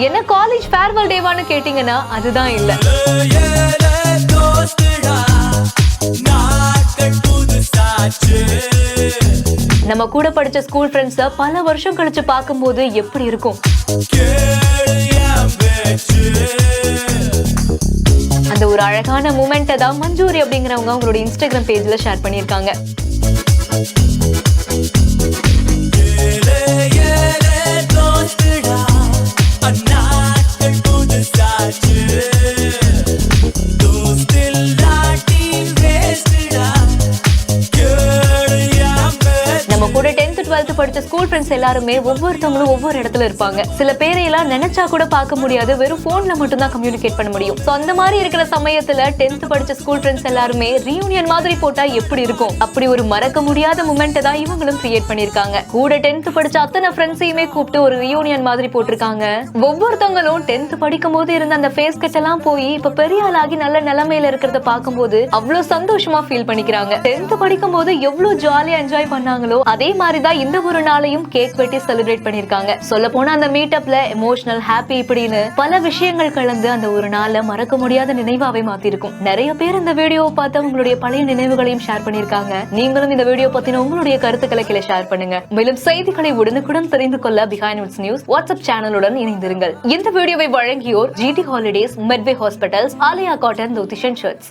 இது என்ன college farewell டேவான்னு கேட்டீங்கன்னா அதுதான் இல்ல. நம்ம கூட படிச்ச ஸ்கூல் ஃப்ரெண்ட்ஸ பல வருஷம் கழிச்சு பார்க்கும்போது எப்படி இருக்கும்? அந்த ஒரு அழகான மூமெண்ட்டை தான் மஞ்சூரி அப்படிங்கிறவங்க அவங்களோட இன்ஸ்டாகிராம் பேஜ்ல ஷேர் பண்ணியிருக்காங்க. கூட 10th 12th படிச்ச ஸ்கூல் ஃப்ரெண்ட்ஸ் எல்லாருமே ஒவ்வொருத்தவங்களும் ஒவ்வொரு இடத்துல இருப்பாங்க. சில பேரை எல்லாம் நினைச்சா கூட பார்க்க முடியாது, வெறும் போன்ல மட்டும் தான் கம்யூனிகேட் பண்ண முடியும். சோ அந்த மாதிரி இருக்கிற சமயத்துல 10th படிச்ச ஸ்கூல் ஃப்ரெண்ட்ஸ் எல்லாருமே ரீயூனியன் மாதிரி போட்டா எப்படி இருக்கும்? அப்படி ஒரு மறக்க முடியாத மொமெண்ட் தான் இவங்களும் கிரியேட் பண்ணிருக்காங்க. கூட 10th படிச்ச அத்தனை ஃப்ரெண்ட்ஸையுமே கூப்பிட்டு ஒரு ரீயூனியன் மாதிரி போட்டிருக்காங்க. ஒவ்வொருத்தவங்களும் 10th படிக்கும் போது இருந்த அந்த ஃபேஸ் கட் எல்லாம் போய் இப்ப பெரிய ஆளாகி நல்ல நிலைமையில இருக்கிறத பார்க்கும்போது அவ்வளவு சந்தோஷமா ஃபீல் பண்ணிக்கிறாங்க. 10th படிக்கும் போது எவ்வளவு ஜாலியா என்ஜாய் பண்ணாங்களோ அதே மாதிரிதான் இந்த ஒரு நாளையும் கேக் வெட்டி செலிப்ரேட் பண்ணிருக்காங்க. சொல்ல போனா அந்த மீட்டப்ல எமோஷனல், ஹாப்பி இப்படின்னு பல விஷயங்கள் கலந்து அந்த ஒரு நாளை மறக்க முடியாத நினைவாவே மாத்திருக்கும். நிறைய பேர் இந்த வீடியோவை பார்த்து உங்களுடைய பழைய நினைவுகளையும் ஷேர் பண்ணிருக்காங்க. நீங்களும் இந்த வீடியோ பத்தின உங்களுடைய கருத்துக்களை கீழே ஷேர் பண்ணுங்க. மேலும் செய்திகளை உடனுக்குடன் தெரிந்து கொள்ள பிஹைண்ட் நியூஸ் வாட்ஸ்அப் சேனலுடன் இணைந்திருங்கள். இந்த வீடியோவை வழங்கியோர் GT holidays, Medway hospitals, Aliya cotton, தோதிஷன் ஷர்ட்ஸ்.